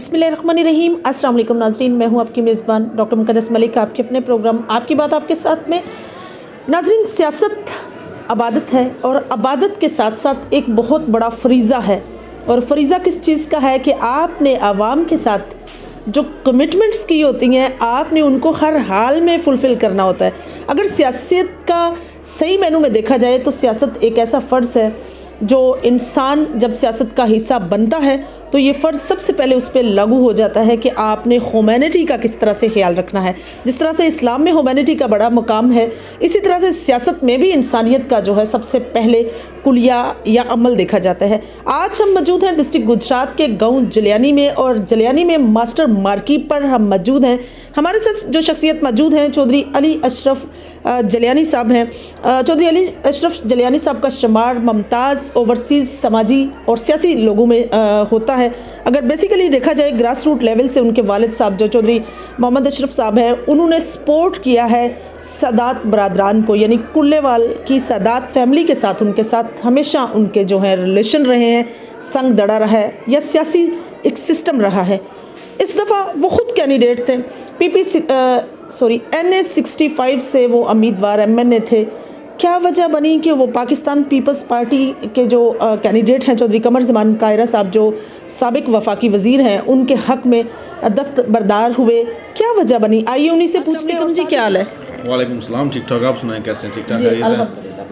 बिस्मिल्लाहिर्रहमानिर्रहीम। अस्सलाम वालेकुम नाज़रीन, मैं हूँ आपकी मेज़बान डॉक्टर मुक़द्दस मलिक, आपके अपने प्रोग्राम आपकी बात आपके साथ में। नाज़रीन, सियासत अबादत है और अबादत के साथ साथ एक बहुत बड़ा फरीज़ा है। और फरीज़ा किस चीज़ का है कि आपने आवाम के साथ जो कमिटमेंट्स की होती हैं आपने उनको हर हाल में फुलफ़िल करना होता है। अगर सियासत का सही मैनू में देखा जाए तो सियासत एक ऐसा फ़र्ज़ है जो इंसान जब सियासत का हिस्सा बनता है तो ये फ़र्ज़ सबसे पहले उस पर लागू हो जाता है कि आपने ह्यूमैनिटी का किस तरह से ख्याल रखना है। जिस तरह से इस्लाम में ह्यूमैनिटी का बड़ा मुकाम है, इसी तरह से सियासत में भी इंसानियत का जो है सबसे पहले कुलिया या अमल देखा जाता है। आज हम मौजूद हैं डिस्ट्रिक्ट गुजरात के गांव जलियानी में, और जलियानी में मास्टर मार्केट पर हम मौजूद हैं। हमारे साथ जो शख्सियत मौजूद हैं चौधरी अली अशरफ जलियानी साहब हैं। चौधरी अली अशरफ जलियानी साहब का शुमार मुमताज़ ओवरसीज़ समाजी और सियासी लोगों में होता है। अगर बेसिकली देखा जाए ग्रास रूट लेवल से उनके वालिद साहब जो चौधरी मोहम्मद अशरफ साहब हैं, उन्होंने सपोर्ट किया है सादात बरादरान को, यानी कुल्लेवाल की सादात फैमिली के साथ उनके साथ हमेशा उनके जो है रिलेशन रहे हैं, संग दड़ा रहा है या सियासी एक सिस्टम रहा है। इस दफ़ा वो ख़ुद कैंडिडेट थे, NA 65 से वो उम्मीदवार MNA थे। क्या वजह बनी कि वो पाकिस्तान पीपल्स पार्टी के जो कैंडिडेट हैं चौधरी कमर ज़मान कायरा साहब जो साबिक वफाकी वज़ीर हैं, उनके हक़ में दस्तबरदार हुए? क्या वजह बनी? आइए उन्हीं से पूछते हैं। जी क्या हाल है? वालेकुम सलाम, ठीक ठाक। आप सुनाएं कैसे? ठीक ठाक है।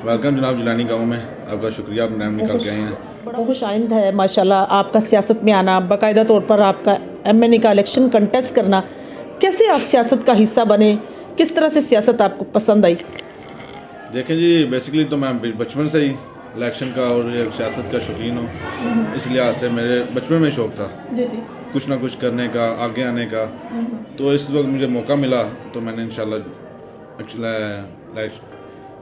वेलकम जनाब जलानी गाँव में, आपका शुक्रिया, आप टाइम निकाल के आए हैं। बड़ा खुश आइंद है माशाल्लाह आपका सियासत में आना, बाकायदा तौर पर आपका MNA का इलेक्शन कंटेस्ट करना। कैसे आप सियासत का हिस्सा बने? किस तरह से सियासत आपको पसंद आई? देखें जी, बेसिकली तो मैं बचपन से ही इलेक्शन का और सियासत का शौकीन हूँ। इस लिहाज से मेरे बचपन में शौक़ था जी कुछ ना कुछ करने का, आगे आने का। तो इस वक्त मुझे मौका मिला तो मैंने इंशाल्लाह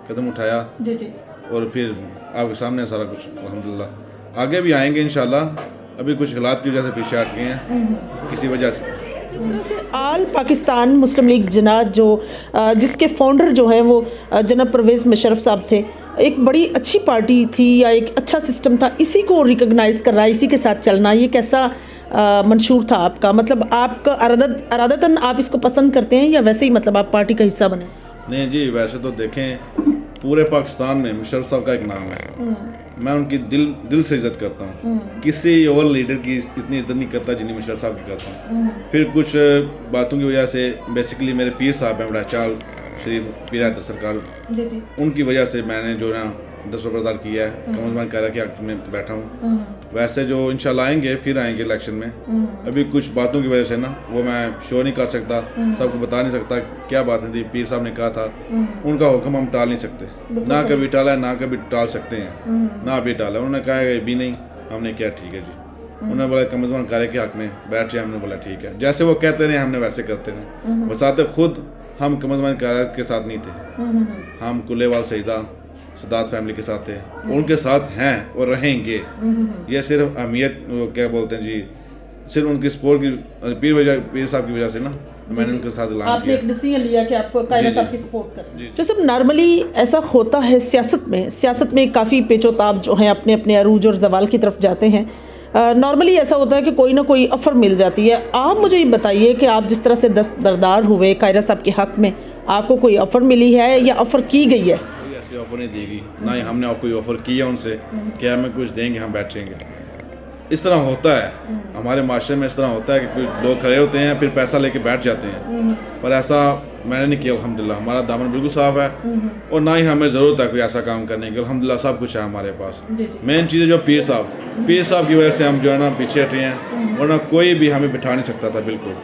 कदम उठाया जी और फिर आपके सामने सारा कुछ अल्हम्दुलिल्लाह। आगे भी आएंगे इंशाल्लाह। अभी कुछ हालात की वजह से पीछे हट गए हैं किसी वजह से। जिस तरह से आल पाकिस्तान मुस्लिम लीग जनात जो जिसके फाउंडर जो हैं वो जनाब परवेज़ मुशर्रफ साहब थे, एक बड़ी अच्छी पार्टी थी या एक अच्छा सिस्टम था, इसी को रिकॉग्नाइज़ करना, इसी के साथ चलना, ये कैसा मंशूर था आपका? मतलब आपका अरादतन आप इसको पसंद करते हैं या वैसे ही मतलब आप पार्टी का हिस्सा बने? नहीं जी, वैसे तो देखें पूरे पाकिस्तान में मुशर्रफ साहब का एक नाम है। मैं उनकी दिल से इज़्ज़त करता हूँ। किसी और लीडर की इतनी इज़्ज़त नहीं करता जितनी मुशर्रफ साहब की करता हूँ। फिर कुछ बातों की वजह से बेसिकली मेरे पीर साहब हैं बड़ा चाल शरीफ पीर हैदर सरकार, उनकी वजह से मैंने जो ना दस्तबरदार किया है, कमर ज़मान कायरा के हक़ में बैठा हूँ। वैसे जो इंशाल्लाह आएंगे, फिर आएंगे इलेक्शन में। अभी कुछ बातों की वजह से ना वो मैं शो नहीं कर सकता, सबको बता नहीं सकता क्या बात है। पीर साहब ने कहा था, उनका हुक्म हम टाल नहीं सकते, ना कभी टाला है ना कभी टाल सकते हैं, ना अभी टाला। उन्होंने कहा है भी नहीं, हमने क्या ठीक है जी। उन्होंने बोला कमर ज़मान कायरा के हक़ में बैठ जाए, हमने बोला ठीक है, जैसे वो कहते रहे हमने वैसे करते रहे। बसाते खुद हम कमर ज़मान कायरा के साथ नहीं थे, हम कुल्लेवाल सईदा सादात फैमिली के साथ थे, उनके साथ हैं और रहेंगे। ये सिर्फ अहमियत क्या बोलते हैं जी, सिर्फ उनकी सपोर्ट की पीर साहब की वजह से ना मैंने उनके साथ ऐलान किया। आपने एक डिसीजन लिया कि आपको कायरा साहब की सपोर्ट करनी है। जो सब नॉर्मली ऐसा होता है सियासत में काफ़ी पेचोताब जो हैं अपने अपने अरूज और जवाल की तरफ जाते हैं। नॉर्मली ऐसा होता है कि कोई ना कोई ऑफ़र मिल जाती है। आप मुझे ये बताइए कि आप जिस तरह से दस्तबरदार हुए कायरा साहब के हक़ में, आपको कोई ऑफ़र मिली है या ऑफ़र की गई है? ऐसी ऑफ़र नहीं दी गई, ना ही हमने आपको कोई ऑफ़र किया उनसे कि हमें कुछ देंगे हम बैठेंगे। इस तरह होता है हमारे माशरे में, इस तरह होता है कि कोई लोग खड़े होते हैं फिर पैसा लेके बैठ जाते हैं, पर ऐसा मैंने नहीं किया। अल्हम्दुलिल्लाह हमारा दामन बिल्कुल साफ है और ना ही हमें ज़रूरत है कोई ऐसा काम करने की। अल्हम्दुलिल्लाह सब कुछ है हमारे पास। मेन चीज़ है जो पीर साहब की वजह से हम जो है ना पीछे हटे हैं, वरना कोई भी हमें बिठा नहीं सकता था बिल्कुल।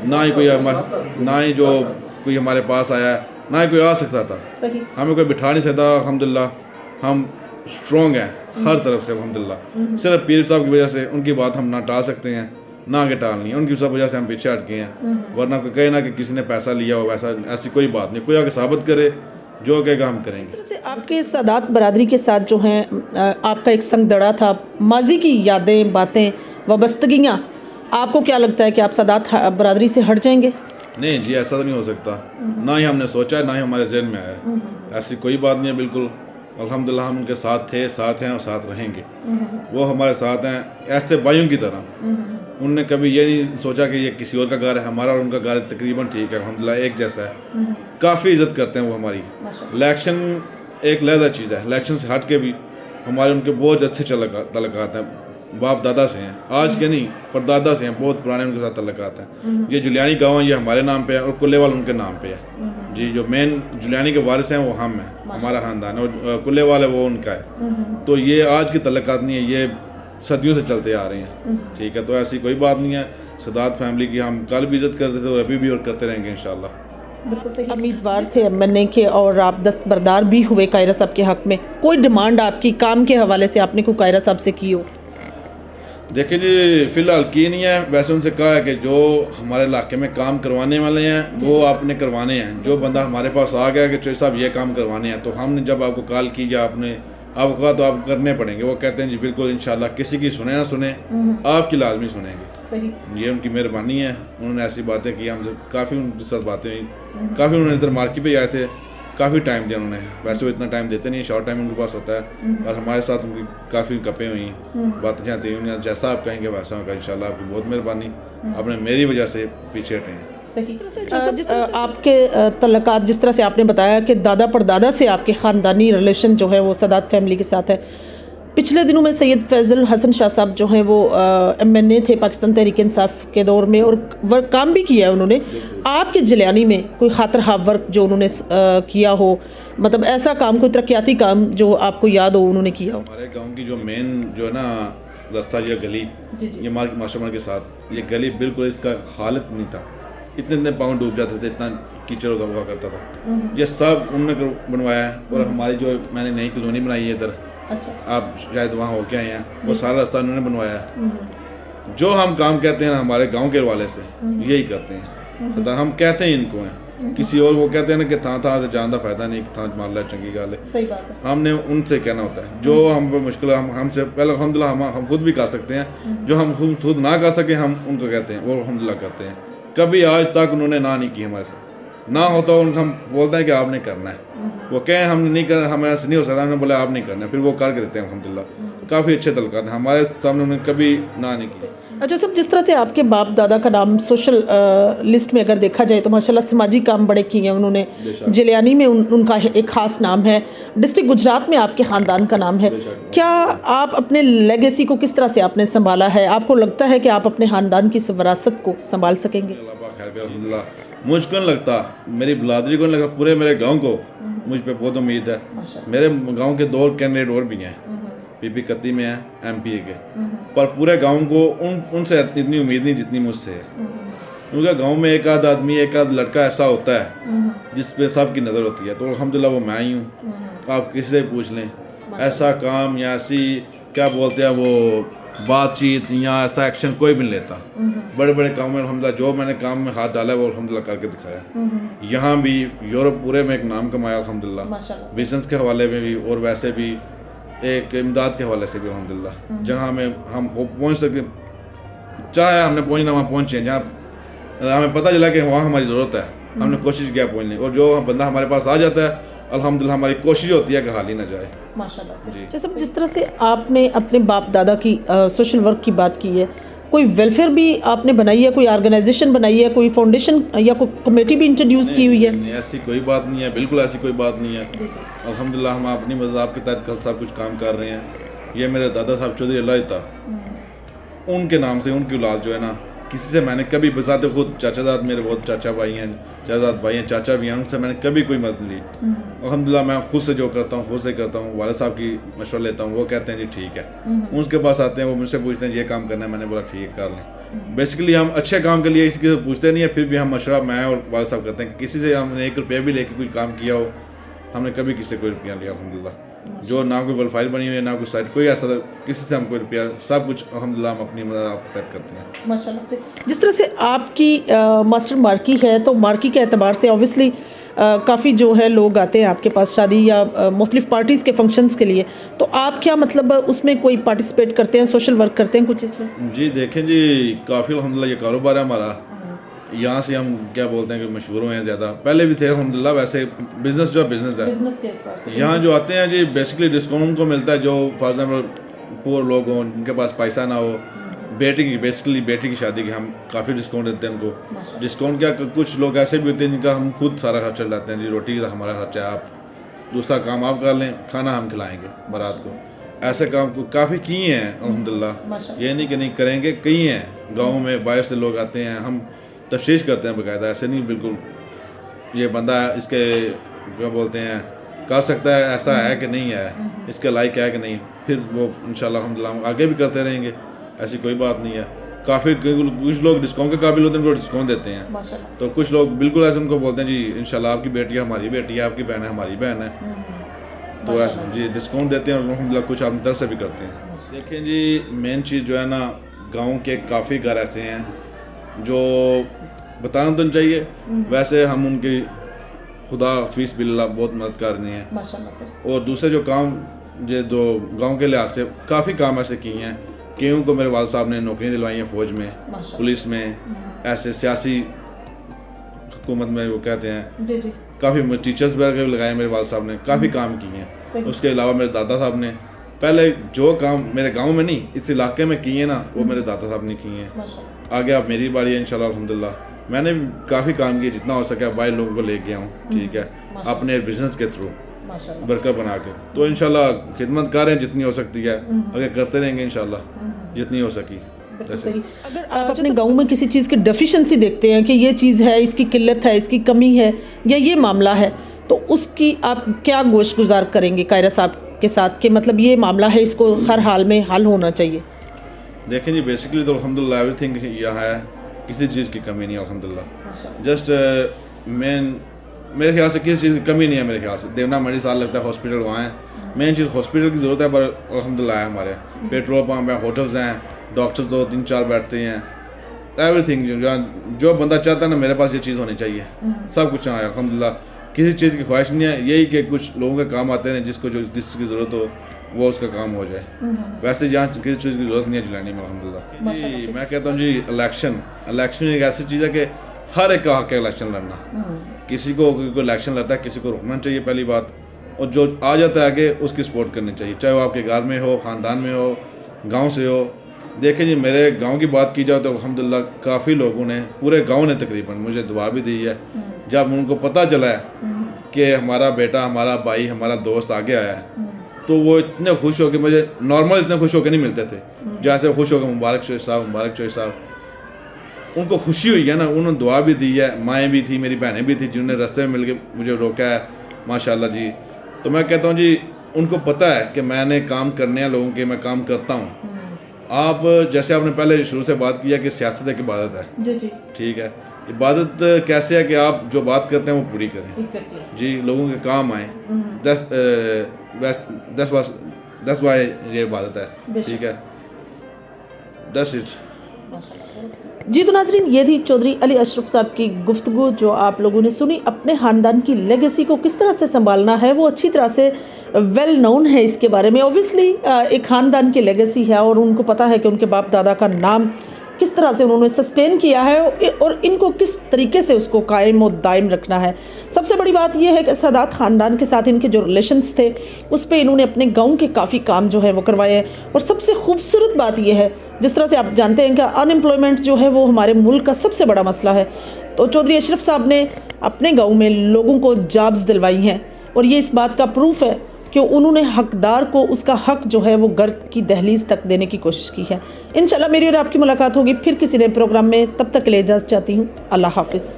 ना ही जो कोई हमारे पास आया, ना ही कोई आ सकता था, हमें कोई बिठा नहीं सकता। अल्हम्दुलिल्लाह हम स्ट्रॉन्ग हैं हर तरफ से अल्हम्दुलिल्लाह। सिर्फ पीर साहब की वजह से उनकी बात हम ना टाल सकते हैं ना आगे टालनी है, उनकी सब वजह से हम पीछे हट गए हैं। वरना कोई कहे ना कि किसी ने पैसा लिया हो, वैसा ऐसी कोई बात नहीं। कोई आगे साबित करे, जो कहेगा हम करेंगे। इस तरह से आपके सादात बरादरी के साथ जो हैं आपका एक संग दड़ा था, माजी की यादें, बातें, वाबस्तगियाँ, आपको क्या लगता है कि आप सादात बरादरी से हट जाएंगे? नहीं जी, ऐसा तो नहीं हो सकता, ना ही हमने सोचा है, ना ही हमारे जहन में आया। ऐसी कोई बात नहीं है बिल्कुल। अल्हम्दुलिल्लाह हम उनके साथ थे, साथ हैं और साथ रहेंगे। वो हमारे साथ हैं ऐसे भाइयों की तरह। उनने कभी ये नहीं सोचा कि ये किसी और का घर है, हमारा और उनका घर तकरीबन ठीक है, अल्हम्दुलिल्लाह एक जैसा है। काफ़ी इज्जत करते हैं वो हमारी। इलेक्शन एक लहदा चीज़ है, इलेक्शन से हट के भी हमारे उनके बहुत अच्छे तल्लुकात हैं, बाप दादा से हैं, आज के नहीं पर दादा से हैं, बहुत पुराने उनके साथ तल्लुकात हैं। ये जुलियानी गाँव है, ये हमारे नाम पे है और कुल्लेवाल उनके नाम पे है जी। जो मेन जुलियानी के वारिस हैं वो हम हैं, हमारा ख़ानदान है, और कुल्लेवाल है वो उनका है। तो ये आज की तल्लुकात नहीं है, ये सदियों से चलते आ रहे हैं। ठीक है, तो ऐसी कोई बात नहीं है। सदात फैमिली की हम कल भी इज्जत करते थे और अभी भी और करते रहेंगे इंशाल्लाह। बिल्कुल सही। उम्मीदवार थे एमएनए के और आप दस्तबरदार भी हुए कायरा साहब के हक में। कोई डिमांड आपकी काम के हवाले से आपने कोई कायरा साहब से की हो? देखिए जी, फ़िलहाल की नहीं है। वैसे उनसे कहा है कि जो हमारे इलाके में काम करवाने वाले हैं वो आपने करवाने हैं। जो बंदा हमारे पास आ गया कि चौधरी साहब ये काम करवाने हैं, तो हमने जब आपको कॉल की या आपने आपको कहा तो आप करने पड़ेंगे। वो कहते हैं जी बिल्कुल इंशाल्लाह, किसी की सुने ना सुने आपकी लाजमी सुनेंगे। सही। ये उनकी मेहरबानी है। उन्होंने ऐसी बातें की हमसे, काफ़ी उनके साथ बातें हुई, काफ़ी उन्होंने इधर मार्केट पे आए थे, काफ़ी टाइम दिया उन्होंने। वैसे वो इतना टाइम देते नहीं, शॉर्ट टाइम उनके पास होता है, और हमारे साथ उनकी काफ़ी गपें हुई, बातें जाती हुई। जैसा आप कहेंगे वैसा होगा इंशाल्लाह। आपकी बहुत मेहरबानी, आपने मेरी वजह से पीछे हटे हैं। सही। आपके तल्लुकात जिस तरह से आपने बताया कि दादा परदादा से आपके ख़ानदानी रिलेशन जो है वो सदात फैमिली के साथ है। पिछले दिनों में सैयद फैज़ल हसन शाह साहब जो हैं वो एमएनए थे पाकिस्तान तहरीक इंसाफ के दौर में, और वर्क काम भी किया है उन्होंने। आपके जिलानी में कोई खातिर वर्क जो उन्होंने किया हो, मतलब ऐसा काम, कोई तरक्याती काम जो आपको याद हो उन्होंने किया हो? हमारे गाँव की जो मेन जो है ना रास्ता, ये गली, ये मास्टर के साथ ये गली बिल्कुल इसका हालत नहीं था। इतने पाँव डूब जाते थे, इतना कीचड़ हुआ करता था। ये सब उन्होंने बनवाया है। और हमारी जो मैंने नई कॉलोनी बनाई है इधर, अच्छा, आप शायद वहाँ होके आए हैं, वो सारा रास्ता उन्होंने बनवाया है। जो हम काम कहते हैं हमारे गांव के हवाले से यही करते हैं। हम कहते हैं इनको हैं, किसी और वो कहते हैं ना कि था से जानदा फायदा नहीं, था मान ला चंगी गाल है। सही बात है। हमने उनसे कहना होता है जो हम पर मुश्किल हमसे पहले अल्हम्दुलिल्लाह हम खुद भी कर सकते हैं। जो हम खुद ना कर सके हम उनको कहते हैं, वो अल्हम्दुलिल्लाह करते हैं। कभी आज तक उन्होंने ना नहीं की हमारे साथ। ना होता हम बोलते हैं कि आपने करना है, वो कहें हमने नहीं करना, हमारे से नहीं हो सकता, हमने बोला आप नहीं करना, फिर वो करके देते हैं अल्हम्दुलिल्लाह। काफ़ी अच्छे तल्लुकात हैं हमारे सामने, उन्होंने कभी ना नहीं की। अच्छा सब, जिस तरह से आपके बाप दादा का नाम सोशल लिस्ट में अगर देखा जाए तो माशाल्लाह समाजी काम बड़े किए हैं उन्होंने। जिलियानी में उनका एक ख़ास नाम है, डिस्ट्रिक्ट गुजरात में आपके ख़ानदान का नाम है। क्या आप अपने लेगेसी को किस तरह से आपने संभाला है? आपको लगता है कि आप अपने ख़ानदान की विरासत को संभाल सकेंगे? मुझको नहीं लगता, मेरी बिरादरी को नहीं लगता, पूरे मेरे गांव को मुझ पे बहुत उम्मीद है। मेरे गांव के 2 कैंडिडेट और भी हैं, पीपी कत्ती में है, एमपीए के, पर पूरे गांव को उनसे इतनी उम्मीद नहीं जितनी मुझसे है। उनके गांव में एक आध आदमी, एक आध लड़का ऐसा होता है जिस पे सबकी नज़र होती है, तो अल्हम्दुलिल्लाह वो मैं ही हूँ। आप किसी से पूछ लें, ऐसा काम या ऐसी क्या बोलते हैं वो बातचीत या ऐसा एक्शन कोई भी नहीं लेता। बड़े बड़े काम में अल्हम्दुलिल्लाह जो मैंने काम में हाथ डाला है वो अल्हम्दुलिल्लाह करके दिखाया। यहाँ भी यूरोप पूरे में एक नाम कमाया अल्हम्दुलिल्लाह, बिजनेस के हवाले में भी और वैसे भी एक इमदाद के हवाले से भी अल्हम्दुलिल्लाह। जहाँ में हम पहुँच सके, चाहे हमने पहुँचना वहाँ पहुँचे, जहाँ हमें पता चला कि वहाँ हमारी ज़रूरत है, हमने कोशिश किया पहुँचने, और जो बंदा हमारे पास आ जाता है अल्हम्दुलिल्लाह हमारी कोशिश होती है कि हाल ही ना जाए माशाल्लाह से। जैसे जिस तरह से आपने अपने बाप दादा की सोशल वर्क की बात की है, कोई वेलफेयर भी आपने बनाई है, कोई ऑर्गेनाइजेशन बनाई है, कोई फाउंडेशन या कोई कमेटी भी इंट्रोड्यूस की हुई है? नहीं, ऐसी कोई बात नहीं है, बिल्कुल ऐसी कोई बात नहीं है। अल्हम्दुलिल्लाह हम अपनी मज़ाब के तहत कल सब कुछ काम कर रहे हैं। ये मेरे दादा साहब चौधरी अल्लाह था, उनके नाम से उनकी औलाद जो है ना, किसी से मैंने कभी बजाते खुद चाचाजाद, मेरे बहुत चाचा भाई हैं, चाचाजाद भाई हैं, चाचा भी हैं, उनसे मैंने कभी कोई मदद ली। अल्हम्दुलिल्लाह मैं खुद से जो करता हूँ खुद से करता हूँ। वाले साहब की मशवरा लेता हूँ, वो कहते हैं जी ठीक है। उसके पास आते हैं, वो मुझसे पूछते हैं ये काम करना है, मैंने बोला ठीक है कर लें। बेसिकली हम अच्छे काम के लिए इसके पूछते नहीं है, फिर भी हम मशवरा मैं और वाले साहब करते हैं। किसी से हमने 1 रुपया भी लेके कोई काम किया हो, हमने कभी किसी से कोई रुपया लिया अल्हम्दुलिल्लाह। जो ना कोई वेलफाइल बनी हुई है, ना कोई साइट, कोई ऐसा किसी से हम कोई रुपया, सब कुछ अल्हम्दुलिल्लाह हम अपनी मदद तय करते हैं माशाल्लाह से। जिस तरह से आपकी मास्टर मार्की है, तो मार्की के एतबार से ऑब्वियसली काफ़ी जो है लोग आते हैं आपके पास शादी या मुख्तलिफ पार्टीज़ के फंक्शंस के लिए, तो आप क्या मतलब उसमें कोई पार्टिसिपेट करते हैं, सोशल वर्क करते हैं कुछ इसमें? जी देखें जी, काफ़ी अल्हम्दुलिल्लाह ये कारोबार है हमारा। यहाँ से हम क्या बोलते हैं कि मशहूर हुए हैं ज़्यादा, पहले भी थे अल्हम्दुलिल्लाह। वैसे बिज़नेस जो है बिज़नेस है, बिजनेस के एतबार से यहाँ जो आते हैं जी बेसिकली डिस्काउंट उनको मिलता है। जो फॉर एग्जाम्पल पुअर लोग हों, जिनके पास पैसा ना हो, बेटी की बेसिकली बेटी की शादी की हम काफ़ी डिस्काउंट देते हैं उनको। माशाल्लाह। डिस्काउंट क्या, कुछ लोग ऐसे भी होते हैं जिनका हम खुद सारा खर्चा लाते हैं जी, रोटी का हमारा खर्चा है, आप दूसरा काम आप कर लें, खाना हम खिलाएंगे बारात को। ऐसे काम को काफ़ी किए हैं अल्हम्दुलिल्लाह, माशाल्लाह। ये नहीं कि नहीं करेंगे, कई हैं गाँव में बाहर से लोग आते हैं, हम तफ्तीश करते हैं बाकायदा, ऐसे नहीं बिल्कुल ये बंदा इसके क्या बोलते हैं कर सकता है, ऐसा है कि नहीं है, इसके लायक है कि नहीं, फिर वो इंशाल्लाह अल्हम्दुलिल्लाह आगे भी करते रहेंगे, ऐसी कोई बात नहीं है। काफ़ी कुछ लोग डिस्काउंट के काबिल होते हैं, उनको डिस्काउंट देते हैं, माशाल्लाह। तो कुछ लोग बिल्कुल ऐसे उनको बोलते हैं जी इंशाल्लाह आपकी बेटी है हमारी बेटी है, आपकी बहन है हमारी बहन है, तो ऐसे जी डिस्काउंट देते हैं और अल्हम्दुलिल्लाह कुछ अपनी तरफ से भी करते हैं। देखें जी मेन चीज़ जो है ना, गाँव के काफ़ी घर ऐसे हैं जो बताना तो नहीं चाहिए, वैसे हम उनकी खुदा फीस बिल्ला बहुत मदद कर रहे हैं, माशाल्लाह सर। और दूसरे जो काम जो गांव के लिहाज से काफ़ी काम ऐसे किए हैं, कईयों को मेरे वाल साहब ने नौकरियां दिलवाई हैं, फ़ौज में, माशाल्लाह। पुलिस में, ऐसे सियासी हुकूमत में वो कहते हैं, जी जी। काफ़ी टीचर्स वगैरह भी लगाए मेरे वाल साहब ने, काफ़ी काम किए हैं। सही। उसके अलावा मेरे दादा साहब ने पहले जो काम मेरे गाँव में नहीं इस इलाके में किए ना, वो मेरे दादा साहब ने किए हैं। माशाल्लाह। आगे अब मेरी बारी है इंशाल्लाह अल्हम्दुलिल्लाह, मैंने भी काफ़ी काम किए, जितना हो सके बाहर लोगों को ले गया हूँ, ठीक है, अपने बिजनेस के थ्रू माशाल्लाह। वर्कर बना के, तो इंशाल्लाह खिदमत कर रहे हैं जितनी हो सकती है, आगे करते रहेंगे इंशाल्लाह जितनी हो सकी। बिल्कुल सही। अगर आप अपने गांव में किसी चीज़ की डेफिशिएंसी देखते हैं कि ये चीज़ है, इसकी किल्लत है, इसकी कमी है, या ये मामला है, तो उसकी आप क्या गोश गुजार करेंगे कायरा साहब के साथ कि मतलब ये मामला है, इसको हर हाल में हल होना चाहिए? देखें जी बेसिकली तो अल्हम्दुलिल्लाह एवरीथिंग यहाँ है, किसी चीज़ की कमी नहीं है अल्हम्दुलिल्लाह। जस्ट मेरे ख्याल से किसी चीज़ की कमी नहीं है, मेरे ख्याल से देवना मरी साल लगता है हॉस्पिटल वहाँ है, मेन चीज़ हॉस्पिटल की ज़रूरत है, पर अल्हम्दुलिल्लाह है हमारे पेट्रोल पंप है, होटल्स हैं, डॉक्टर्स 2-3-4 बैठते हैं, एवरीथिंग जो बंदा चाहता है ना मेरे पास ये चीज़ होनी चाहिए, सब कुछ है अल्हम्दुलिल्लाह। किसी चीज़ की ख्वाहिश नहीं है, यही कि कुछ लोगों के काम आते हैं जिसको जो जिस चीज़ की ज़रूरत हो वो उसका काम हो जाए। वैसे यहाँ किसी चीज़ की ज़रूरत नहीं है जुलानी में अल्हम्दुलिल्लाह। जी मैं कहता हूँ जी इलेक्शन एक ऐसी चीज़ है कि हर एक का हक है इलेक्शन लड़ना, किसी को इलेक्शन लड़ता है किसी को रुकना चाहिए पहली बात, और जो आ जाता है आगे उसकी सपोर्ट करनी चाहिए, चाहे वो आपके घर में हो, ख़ानदान में हो, गाँव से हो। देखें जी मेरे गांव की बात की जाए तो अल्हम्दुलिल्लाह काफ़ी लोगों ने, पूरे गांव ने तकरीबन मुझे दुआ भी दी है, जब उनको पता चला है कि हमारा बेटा, हमारा भाई, हमारा दोस्त आगे आया है, तो वो इतने खुश हो के, मुझे नॉर्मल इतने खुश होकर नहीं मिलते थे, जैसे खुश हो गए मुबारक चौधरी साहब, मुबारक चौधरी साहब, उनको खुशी हुई है ना, उन्होंने दुआ भी दी है, माएँ भी थी, मेरी बहनें भी थी जिन्होंने रास्ते में मिल के मुझे रोका है माशाल्लाह जी। तो मैं कहता हूँ जी उनको पता है कि मैंने काम करने हैं लोगों के, मैं काम करता हूँ। आप जैसे आपने पहले शुरू से बात किया कि सियासत एक इबादत है, जी जी ठीक है, इबादत कैसे है कि आप जो बात करते हैं वो पूरी करें, जी लोगों के काम आए, 10 बार ये इबादत है, ठीक है, 10 जी। तो नाजरीन ये थी चौधरी अली अशरफ साहब की गुफ्तगू जो आप लोगों ने सुनी। अपने ख़ानदान की लेगेसी को किस तरह से संभालना है वो अच्छी तरह से वेल नोन है इसके बारे में। ऑब्वियसली एक ख़ानदान की लेगेसी है और उनको पता है कि उनके बाप दादा का नाम किस तरह से उन्होंने सस्टेन किया है और इनको किस तरीके से उसको कायम और दायम रखना है। सबसे बड़ी बात यह है कि सादात ख़ानदान के साथ इनके जो रिलेशंस थे उस पर इन्होंने अपने गांव के काफ़ी काम जो है वो करवाए हैं। और सबसे खूबसूरत बात यह है, जिस तरह से आप जानते हैं कि अनएम्प्लॉयमेंट जो है वो हमारे मुल्क का सबसे बड़ा मसला है, तो चौधरी अशरफ साहब ने अपने गाँव में लोगों को जॉब्स दिलवाई हैं और ये इस बात का प्रूफ है कि उन्होंने हकदार को उसका हक जो है वो घर की दहलीज तक देने की कोशिश की है। इंशाल्लाह मेरी और आपकी मुलाकात होगी फिर किसी नए प्रोग्राम में, तब तक के लिए इजाज़त चाहती हूँ। अल्लाह हाफिज़।